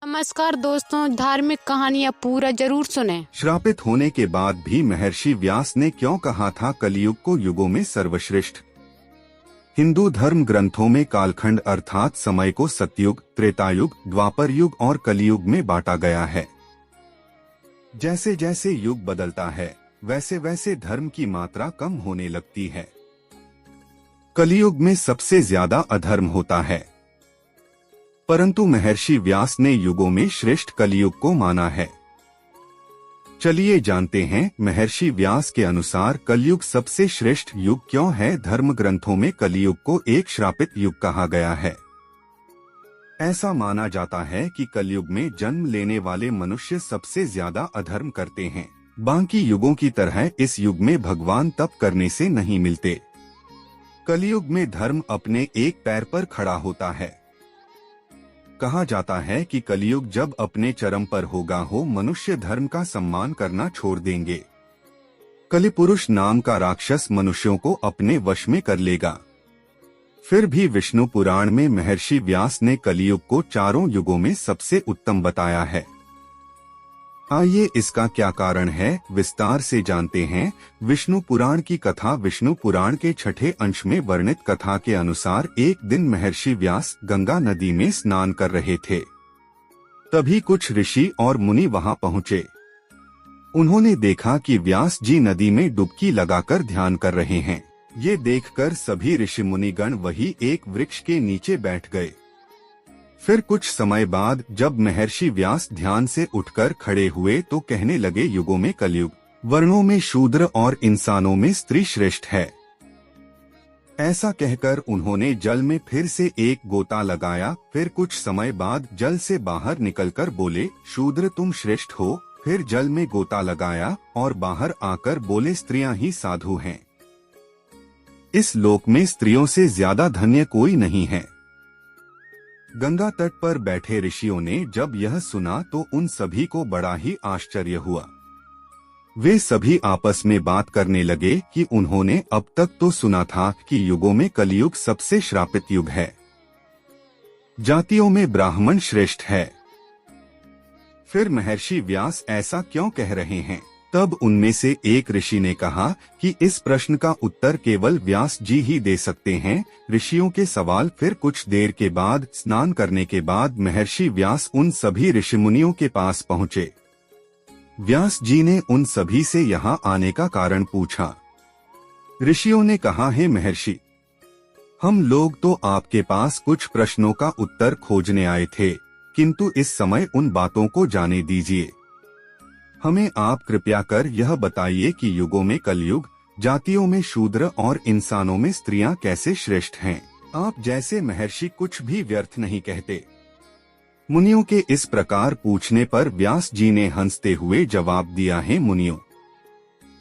नमस्कार दोस्तों, धार्मिक कहानियाँ पूरा जरूर सुने। श्रापित होने के बाद भी महर्षि व्यास ने क्यों कहा था कलयुग को युगों में सर्वश्रेष्ठ। हिंदू धर्म ग्रंथों में कालखंड अर्थात समय को सतयुग, त्रेतायुग, द्वापर युग और कलियुग में बांटा गया है। जैसे जैसे युग बदलता है वैसे वैसे धर्म की मात्रा कम होने लगती है। कलियुग में सबसे ज्यादा अधर्म होता है, परंतु महर्षि व्यास ने युगों में श्रेष्ठ कलियुग को माना है। चलिए जानते हैं महर्षि व्यास के अनुसार कलयुग सबसे श्रेष्ठ युग क्यों है। धर्म ग्रंथों में कलियुग को एक श्रापित युग कहा गया है। ऐसा माना जाता है कि कलयुग में जन्म लेने वाले मनुष्य सबसे ज्यादा अधर्म करते हैं। बाकी युगों की तरह इस युग में भगवान तप करने से नहीं मिलते। कलयुग में धर्म अपने एक पैर पर खड़ा होता है। कहा जाता है कि कलियुग जब अपने चरम पर होगा मनुष्य धर्म का सम्मान करना छोड़ देंगे। कलिपुरुष नाम का राक्षस मनुष्यों को अपने वश में कर लेगा। फिर भी विष्णु पुराण में महर्षि व्यास ने कलियुग को चारों युगों में सबसे उत्तम बताया है। आइए इसका क्या कारण है विस्तार से जानते हैं। विष्णु पुराण की कथा। विष्णु पुराण के छठे अंश में वर्णित कथा के अनुसार एक दिन महर्षि व्यास गंगा नदी में स्नान कर रहे थे। तभी कुछ ऋषि और मुनि वहां पहुंचे। उन्होंने देखा कि व्यास जी नदी में डुबकी लगाकर ध्यान कर रहे हैं। ये देखकर सभी ऋषि मुनिगण वही एक वृक्ष के नीचे बैठ गए। फिर कुछ समय बाद जब महर्षि व्यास ध्यान से उठकर खड़े हुए तो कहने लगे, युगों में कलयुग, वर्णों में शूद्र और इंसानों में स्त्री श्रेष्ठ है। ऐसा कहकर उन्होंने जल में फिर से एक गोता लगाया। फिर कुछ समय बाद जल से बाहर निकलकर बोले, शूद्र तुम श्रेष्ठ हो। फिर जल में गोता लगाया और बाहर आकर बोले, स्त्रियां ही साधु हैं। इस लोक में स्त्रियों से ज्यादा धन्य कोई नहीं है। गंगा तट पर बैठे ऋषियों ने जब यह सुना तो उन सभी को बड़ा ही आश्चर्य हुआ। वे सभी आपस में बात करने लगे कि उन्होंने अब तक तो सुना था कि युगों में कलियुग सबसे श्रापित युग है, जातियों में ब्राह्मण श्रेष्ठ है। फिर महर्षि व्यास ऐसा क्यों कह रहे हैं। तब उनमें से एक ऋषि ने कहा कि इस प्रश्न का उत्तर केवल व्यास जी ही दे सकते हैं। ऋषियों के सवाल। फिर कुछ देर के बाद स्नान करने के बाद महर्षि व्यास उन सभी ऋषि मुनियों के पास पहुँचे। व्यास जी ने उन सभी से यहाँ आने का कारण पूछा। ऋषियों ने कहा, हे महर्षि, हम लोग तो आपके पास कुछ प्रश्नों का उत्तर खोजने आए थे, किंतु इस समय उन बातों को जाने दीजिए। हमें आप कृपया कर यह बताइए कि युगों में कलयुग, जातियों में शूद्र और इंसानों में स्त्रियां कैसे श्रेष्ठ हैं। आप जैसे महर्षि कुछ भी व्यर्थ नहीं कहते। मुनियों के इस प्रकार पूछने पर व्यास जी ने हंसते हुए जवाब दिया, है मुनियों,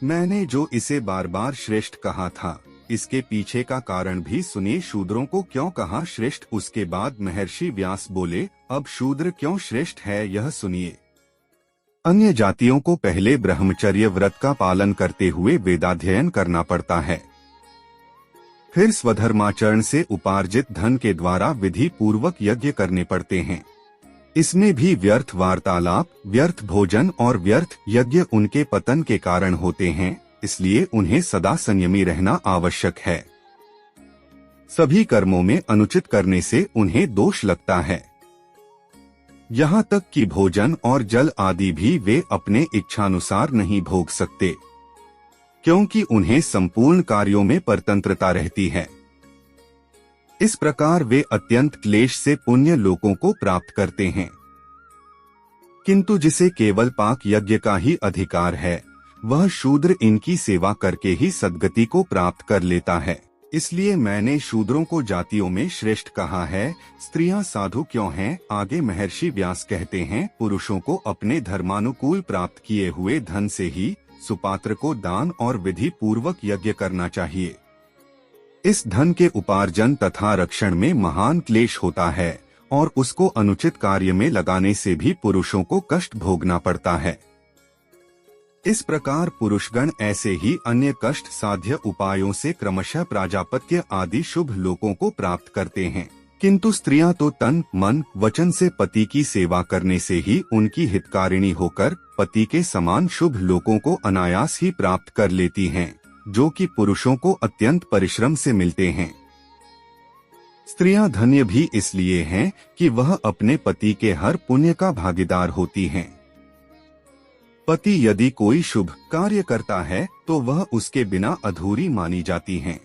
मैंने जो इसे बार बार श्रेष्ठ कहा था इसके पीछे का कारण भी सुनिए। शूद्रों को क्यों कहा श्रेष्ठ। उसके बाद महर्षि व्यास बोले, अब शूद्र क्यों श्रेष्ठ है यह सुनिए। अन्य जातियों को पहले ब्रह्मचर्य व्रत का पालन करते हुए वेदाध्ययन करना पड़ता है। फिर स्वधर्माचरण से उपार्जित धन के द्वारा विधि पूर्वक यज्ञ करने पड़ते हैं। इसमें भी व्यर्थ वार्तालाप, व्यर्थ भोजन और व्यर्थ यज्ञ उनके पतन के कारण होते हैं। इसलिए उन्हें सदा संयमी रहना आवश्यक है। सभी कर्मों में अनुचित करने से उन्हें दोष लगता है। यहाँ तक कि भोजन और जल आदि भी वे अपने इच्छानुसार नहीं भोग सकते, क्योंकि उन्हें संपूर्ण कार्यों में परतंत्रता रहती है। इस प्रकार वे अत्यंत क्लेश से पुण्य लोकों को प्राप्त करते हैं। किंतु जिसे केवल पाक यज्ञ का ही अधिकार है वह शूद्र इनकी सेवा करके ही सद्गति को प्राप्त कर लेता है। इसलिए मैंने शूद्रों को जातियों में श्रेष्ठ कहा है। स्त्रियां साधु क्यों हैं। आगे महर्षि व्यास कहते हैं, पुरुषों को अपने धर्मानुकूल प्राप्त किए हुए धन से ही सुपात्र को दान और विधि पूर्वक यज्ञ करना चाहिए। इस धन के उपार्जन तथा रक्षण में महान क्लेश होता है और उसको अनुचित कार्य में लगाने से भी पुरुषों को कष्ट भोगना पड़ता है। इस प्रकार पुरुषगण ऐसे ही अन्य कष्ट साध्य उपायों से क्रमशः प्राजापत्य आदि शुभ लोकों को प्राप्त करते हैं। किंतु स्त्रियां तो तन मन वचन से पति की सेवा करने से ही उनकी हितकारिणी होकर पति के समान शुभ लोकों को अनायास ही प्राप्त कर लेती हैं, जो कि पुरुषों को अत्यंत परिश्रम से मिलते हैं। स्त्रियां धन्य भी इसलिए हैं कि वह अपने पति के हर पुण्य का भागीदार होती हैं। पति यदि कोई शुभ कार्य करता है तो वह उसके बिना अधूरी मानी जाती हैं।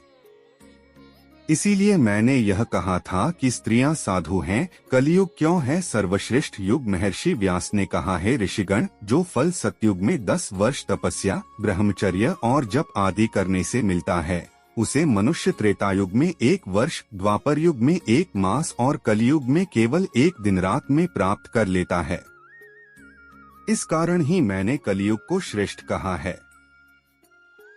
इसीलिए मैंने यह कहा था कि स्त्रियां साधु हैं। कलयुग क्यों है सर्वश्रेष्ठ युग? महर्षि व्यास ने कहा है, ऋषिगण, जो फल सतयुग में 10 वर्ष तपस्या, ब्रह्मचर्य और जप आदि करने से मिलता है, उसे मनुष्य त्रेतायुग में 1 वर्ष, द्वापर युग में 1 मास और कलयुग में केवल 1 दिन रात में प्राप्त कर लेता है। इस कारण ही मैंने कलयुग को श्रेष्ठ कहा है।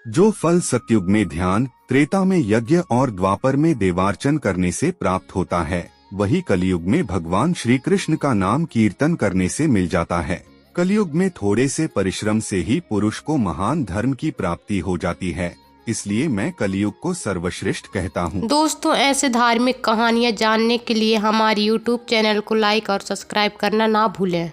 जो फल सतयुग में ध्यान, त्रेता में यज्ञ और द्वापर में देवार्चन करने से प्राप्त होता है, वही कलयुग में भगवान श्री कृष्ण का नाम कीर्तन करने से मिल जाता है। कलयुग में थोड़े से परिश्रम से ही पुरुष को महान धर्म की प्राप्ति हो जाती है। इसलिए मैं कलयुग को सर्वश्रेष्ठ कहता हूँ। दोस्तों, ऐसे धार्मिक कहानियाँ जानने के लिए हमारे YouTube चैनल को लाइक और सब्सक्राइब करना ना भूलें।